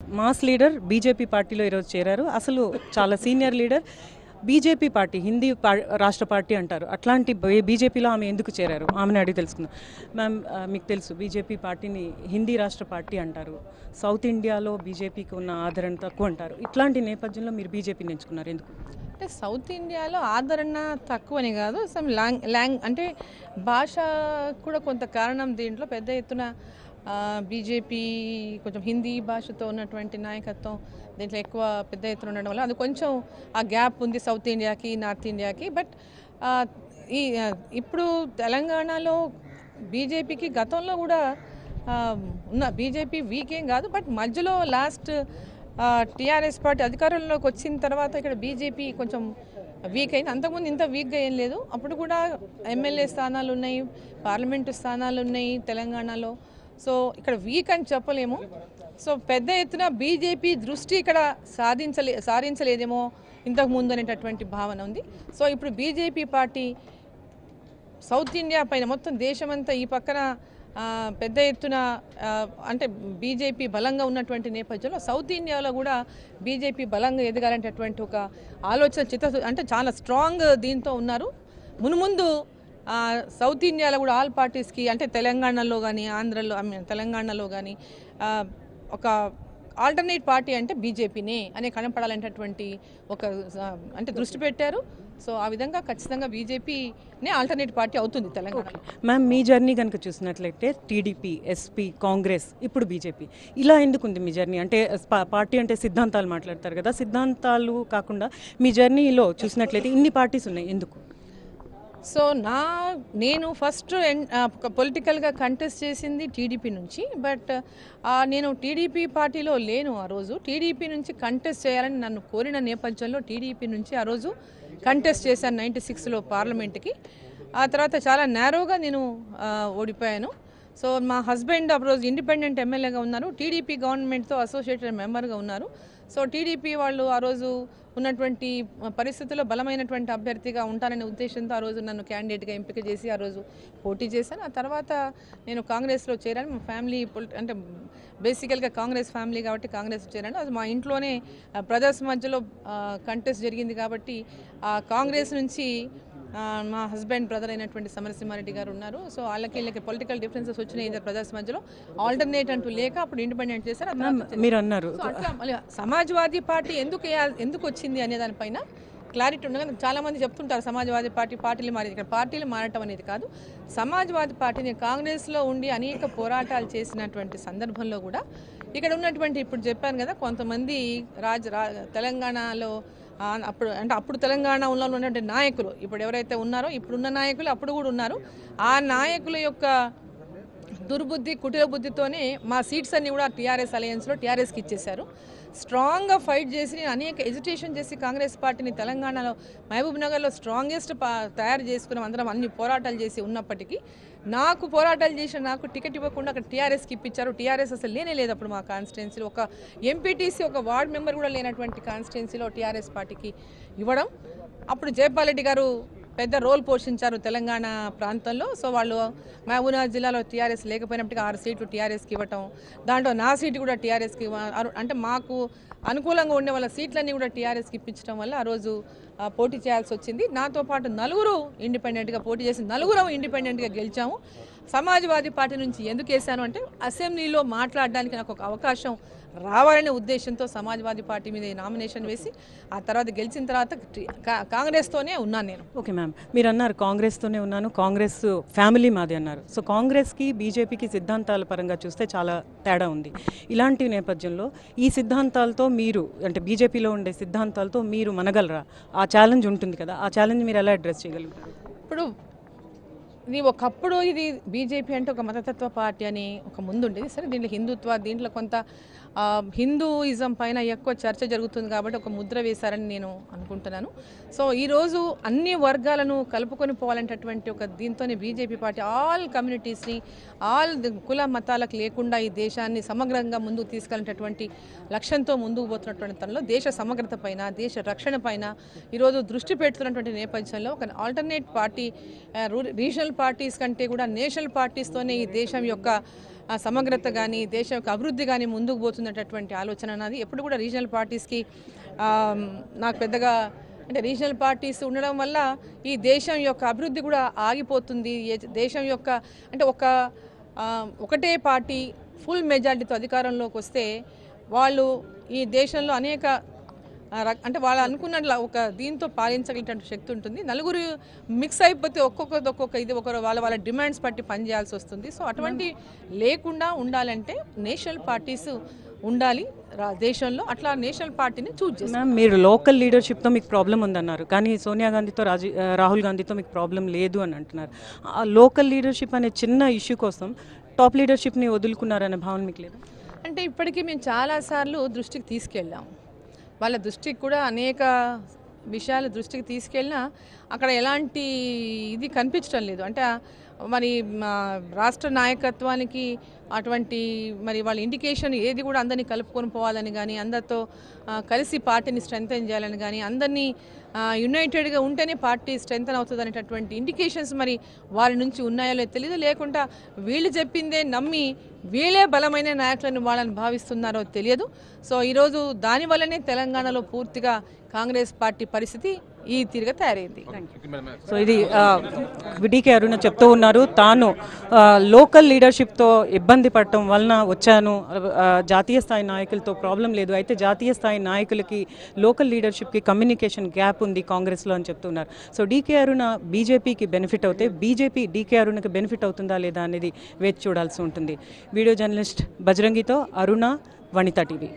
Mass leader BJP పార్టీలో ఈరోజు చేరారు. అసలు చాలా senior leader. BJP party Hindi రాష్ట్ర పార్టీ అంటారు. అట్లాంటి బీజేపీలో ఆమె ఎందుకు చేరారు? ఆమెను అడిగి తెలుసుకుందాం. మ్యామ్, మీకు తెలుసు బీజేపీ పార్టీని హిందీ రాష్ట్ర పార్టీ అంటారు. సౌత్ ఇండియాలో బీజేపీకి ఉన్న ఆదరణ తక్కువ అంటారు. ఇట్లాంటి నేపథ్యంలో మీరు బీజేపీని ఎంచుకున్నారు ఎందుకు? అంటే సౌత్ ఇండియాలో ఆదరణ తక్కువని కాదు, సమ్ లాంగ్ అంటే భాష కూడా కొంత కారణం. దీంట్లో పెద్ద ఎత్తున బీజేపీ కొంచెం హిందీ భాషతో ఉన్నటువంటి నాయకత్వం దీంట్లో ఎక్కువ పెద్ద ఎత్తున ఉండడం వల్ల అది కొంచెం ఆ గ్యాప్ ఉంది సౌత్ ఇండియాకి నార్త్ ఇండియాకి. బట్ ఈ ఇప్పుడు తెలంగాణలో బీజేపీకి గతంలో కూడా ఉన్న బీజేపీ వీక్ ఏం కాదు, బట్ మధ్యలో లాస్ట్ టీఆర్ఎస్ పార్టీ అధికారంలోకి వచ్చిన తర్వాత ఇక్కడ బీజేపీ కొంచెం వీక్ అయింది. అంతకుముందు ఇంత వీక్గా ఏం లేదు. అప్పుడు కూడా ఎమ్మెల్యే స్థానాలు ఉన్నాయి, పార్లమెంటు స్థానాలు ఉన్నాయి తెలంగాణలో. సో ఇక్కడ వీక్ అని చెప్పలేము. సో పెద్ద ఎత్తున బీజేపీ దృష్టి ఇక్కడ సాధించలేదేమో ఇంతకు ముందు అనేటటువంటి భావన ఉంది. సో ఇప్పుడు బీజేపీ పార్టీ సౌత్ ఇండియా పైన మొత్తం దేశమంతా ఈ పక్కన పెద్ద ఎత్తున అంటే బీజేపీ బలంగా ఉన్నటువంటి నేపథ్యంలో సౌత్ ఇండియాలో కూడా బీజేపీ బలంగా ఎదగాలనేటటువంటి ఒక ఆలోచన అంటే చాలా స్ట్రాంగ్ దీంతో ఉన్నారు. మునుముందు సౌత్ ఇండియాలో కూడా ఆల్ పార్టీస్కి అంటే తెలంగాణలో కానీ ఆంధ్రలో తెలంగాణలో కానీ ఒక ఆల్టర్నేట్ పార్టీ అంటే బీజేపీనే అనే కనపడాలనేటటువంటి ఒక అంటే దృష్టి పెట్టారు. సో ఆ విధంగా ఖచ్చితంగా బీజేపీనే ఆల్టర్నేట్ పార్టీ అవుతుంది తెలంగాణ. మ్యామ్, మీ జర్నీ కనుక చూసినట్లయితే టీడీపీ, ఎస్పీ, కాంగ్రెస్, ఇప్పుడు బీజేపీ, ఇలా ఎందుకుంది మీ జర్నీ? అంటే పార్టీ అంటే సిద్ధాంతాలు మాట్లాడతారు కదా, సిద్ధాంతాలు కాకుండా మీ జర్నీలో చూసినట్లయితే ఇన్ని పార్టీస్ ఉన్నాయి, ఎందుకు? సో నేను ఫస్ట్ పొలిటికల్గా కంటెస్ట్ చేసింది టీడీపీ నుంచి. బట్ నేను టీడీపీ పార్టీలో లేను. ఆ రోజు టీడీపీ నుంచి కంటెస్ట్ చేయాలని నన్ను కోరిన నేపథ్యంలో టీడీపీ నుంచి ఆ రోజు కంటెస్ట్ చేశాను 96లో పార్లమెంట్కి. ఆ తర్వాత చాలా నేరోగా నేను ఓడిపోయాను. సో మా హస్బెండ్ ఆ రోజు ఇండిపెండెంట్ ఎమ్మెల్యేగా ఉన్నారు, టీడీపీ గవర్నమెంట్తో అసోసియేటెడ్ మెంబర్గా ఉన్నారు. సో టీడీపీ వాళ్ళు ఆ రోజు ఉన్నటువంటి పరిస్థితుల్లో బలమైనటువంటి అభ్యర్థిగా ఉంటాననే ఉద్దేశంతో ఆ రోజు నన్ను క్యాండిడేట్గా ఎంపిక చేసి ఆ రోజు పోటీ చేశాను. ఆ తర్వాత నేను కాంగ్రెస్లో చేరాను. మా ఫ్యామిలీ అంటే బేసికల్గా కాంగ్రెస్ ఫ్యామిలీ కాబట్టి కాంగ్రెస్ చేరాను. అది మా ఇంట్లోనే బ్రదర్స్ మధ్యలో కంటెస్ట్ జరిగింది కాబట్టి ఆ కాంగ్రెస్ నుంచి మా హస్బెండ్ బ్రదర్ అయినటువంటి సమరసింహారెడ్డి గారు ఉన్నారు. సో వీళ్ళకి పొలిటికల్ డిఫరెన్సెస్ వచ్చినాయి ఇద్దరు బ్రదర్స్ మధ్యలో. ఆల్టర్నేట్ అంటూ లేక అప్పుడు ఇండిపెండెంట్ చేశారు. మీరు అన్నారు సమాజ్వాదీ పార్టీ ఎందుకు వచ్చింది అనే దానిపైన క్లారిటీ ఉండగా చాలామంది చెప్తుంటారు సమాజ్వాదీ పార్టీలు మారేది. ఇక్కడ పార్టీలు మారటం అనేది కాదు. సమాజ్వాదీ పార్టీని కాంగ్రెస్లో ఉండి అనేక పోరాటాలు చేసినటువంటి సందర్భంలో కూడా ఇక్కడ ఉన్నటువంటి ఇప్పుడు చెప్పాను కదా కొంతమంది తెలంగాణలో అప్పుడు తెలంగాణలో ఉన్నటువంటి నాయకులు ఇప్పుడు ఎవరైతే ఉన్నారో ఇప్పుడున్న నాయకులు అప్పుడు కూడా ఉన్నారు. ఆ నాయకుల యొక్క దుర్బుద్ధి కుటిల బుద్ధితోనే మా సీట్స్ అన్ని కూడా టీఆర్ఎస్ అలయన్స్లో టీఆర్ఎస్కి ఇచ్చేశారు. స్ట్రాంగ్గా ఫైట్ చేసి అనేక ఎజిటేషన్ చేసి కాంగ్రెస్ పార్టీని తెలంగాణలో మహబూబ్ నగర్లో స్ట్రాంగెస్ట్ తయారు చేసుకున్నాం. అందరం అన్ని పోరాటాలు చేసి ఉన్నప్పటికీ నాకు పోరాటాలు చేసిన నాకు టికెట్ ఇవ్వకుండా అక్కడ టీఆర్ఎస్కి ఇప్పించారు. టీఆర్ఎస్ అసలు లేనే లేదు అప్పుడు మా కాన్స్టిట్యున్సీలో. ఒక ఎంపీటీసీ ఒక వార్డ్ మెంబర్ కూడా లేనటువంటి కాన్స్టిట్యున్సీలో టీఆర్ఎస్ పార్టీకి ఇవ్వడం. అప్పుడు జయపాల్ రెడ్డి గారు పెద్ద రోల్ పోషించారు తెలంగాణ ప్రాంతంలో. సో వాళ్ళు మహబూబ్నగర్ జిల్లాలో టీఆర్ఎస్ లేకపోయినప్పటికీ 6 సీట్లు టీఆర్ఎస్కి ఇవ్వటం, దాంట్లో నా సీటు కూడా టీఆర్ఎస్కి అంటే మాకు అనుకూలంగా ఉండే వాళ్ళ సీట్లన్నీ కూడా టీఆర్ఎస్కి ఇప్పించడం వల్ల ఆ రోజు పోటీ చేయాల్సి వచ్చింది. నాతో పాటు నలుగురు ఇండిపెండెంట్గా పోటీ చేసి నలుగురం ఇండిపెండెంట్గా గెలిచాము. సమాజ్వాదీ పార్టీ నుంచి ఎందుకు వేశాను అంటే అసెంబ్లీలో మాట్లాడడానికి నాకు ఒక అవకాశం రావాలనే ఉద్దేశంతో సమాజ్వాదీ పార్టీ మీద నామినేషన్ వేసి ఆ తర్వాత గెలిచిన తర్వాత కాంగ్రెస్తోనే ఉన్నాను నేను. ఓకే మ్యామ్, మీరు అన్నారు కాంగ్రెస్తోనే ఉన్నాను, కాంగ్రెస్ ఫ్యామిలీ మాది అన్నారు. సో కాంగ్రెస్కి బీజేపీకి సిద్ధాంతాల పరంగా చూస్తే చాలా తేడా ఉంది. ఇలాంటి నేపథ్యంలో ఈ సిద్ధాంతాలతో మీరు అంటే బీజేపీలో ఉండే సిద్ధాంతాలతో మీరు మనగలరా? ఆ ఛాలెంజ్ ఉంటుంది కదా, ఆ ఛాలెంజ్ మీరు ఎలా అడ్రస్ చేయగలుగుతారు? ఇప్పుడు ఒకప్పుడు ఇది బీజేపీ అంటే ఒక మతతత్వ పార్టీ అని ఒక ముందు ఉండేది. సరే దీంట్లో హిందుత్వ దీంట్లో కొంత హిందూయిజం పైన ఎక్కువ చర్చ జరుగుతుంది కాబట్టి ఒక ముద్ర వేశారని నేను అనుకుంటున్నాను. సో ఈరోజు అన్ని వర్గాలను కలుపుకొని పోవాలంటటువంటి ఒక దీంతోనే బీజేపీ పార్టీ ఆల్ కమ్యూనిటీస్ని ఆల్ కుల మతాలకు లేకుండా ఈ దేశాన్ని సమగ్రంగా ముందుకు తీసుకెళ్ళేటటువంటి లక్ష్యంతో ముందుకు పోతున్నటువంటి తనలో దేశ సమగ్రత పైన దేశ రక్షణ పైన ఈరోజు దృష్టి పెడుతున్నటువంటి నేపథ్యంలో ఒక ఆల్టర్నేట్ పార్టీ రీజనల్ పార్టీస్ కంటే కూడా నేషనల్ పార్టీస్తోనే ఈ దేశం యొక్క సమగ్రత కానీ దేశం యొక్క అభివృద్ధి కానీ ముందుకు పోతున్నటువంటి ఆలోచన అన్నది ఎప్పుడు కూడా రీజనల్ పార్టీస్కి నాకు పెద్దగా అంటే రీజనల్ పార్టీస్ ఉండడం వల్ల ఈ దేశం యొక్క అభివృద్ధి కూడా ఆగిపోతుంది. దేశం యొక్క అంటే ఒకటే పార్టీ ఫుల్ మెజారిటీతో అధికారంలోకి వస్తే వాళ్ళు ఈ దేశంలో అనేక అంటే వాళ్ళు అనుకున్నట్లు ఒక దీంతో పాలించగలిగినటువంటి శక్తి ఉంటుంది. నలుగురు మిక్స్ అయిపోతే ఒక్కొక్క ఇది వాళ్ళ డిమాండ్స్ బట్టి పనిచేయాల్సి వస్తుంది. సో అటువంటి లేకుండా ఉండాలంటే నేషనల్ పార్టీస్ ఉండాలి దేశంలో. అట్లా నేషనల్ పార్టీని చూజ్ చేస్తాం. మీరు లోకల్ లీడర్షిప్తో మీకు ప్రాబ్లం ఉందన్నారు, కానీ సోనియా గాంధీతో రాహుల్ గాంధీతో మీకు ప్రాబ్లం లేదు అని అంటున్నారు. ఆ లోకల్ లీడర్షిప్ అనే చిన్న ఇష్యూ కోసం టాప్ లీడర్షిప్ని వదులుకున్నారనే భావన మీకు లేదు? అంటే ఇప్పటికీ మేము చాలాసార్లు దృష్టికి తీసుకెళ్ళాం. వాళ్ళ దృష్టికి కూడా అనేక విషయాలు దృష్టికి తీసుకెళ్ళినా అక్కడ ఎలాంటి ఇది కనిపించడం లేదు. అంటే మరి రాష్ట్ర నాయకత్వానికి అటువంటి మరి వాళ్ళ ఇండికేషన్ ఏది కూడా అందరినీ కలుపుకొని పోవాలని కానీ, అందరితో కలిసి పార్టీని స్ట్రెంగ్తెన్ చేయాలని కానీ, అందరినీ యునైటెడ్గా ఉంటేనే పార్టీ స్ట్రెంగ్తెన్ అవుతుంది అనేటటువంటి ఇండికేషన్స్ మరి వారి నుంచి ఉన్నాయో లేదో తెలియదు. లేకుండా వీళ్ళు చెప్పిందే నమ్మి వీళ్ళే బలమైన నాయకులను వాళ్ళని భావిస్తున్నారో తెలియదు. సో ఈరోజు దానివల్లనే తెలంగాణలో పూర్తిగా కాంగ్రెస్ పార్టీ పరిస్థితి ఈ తీరుగా తయారైంది. సో ఇది డీకే అరుణ చెప్తూ ఉన్నారు, తాను లోకల్ లీడర్షిప్తో ఇబ్బంది పడటం వలన వచ్చాను, జాతీయ స్థాయి నాయకులతో ప్రాబ్లం లేదు, అయితే జాతీయ స్థాయి నాయకులకి లోకల్ లీడర్షిప్కి కమ్యూనికేషన్ గ్యాప్ ఉంది కాంగ్రెస్లో అని చెప్తున్నారు. సో డీకే అరుణ బీజేపీకి బెనిఫిట్ అవుతే బీజేపీ డీకే అరుణకి బెనిఫిట్ అవుతుందా లేదా అనేది వేచి చూడాల్సి ఉంటుంది. వీడియో జర్నలిస్ట్ బజరంగితో అరుణ, వనితా టీవీ.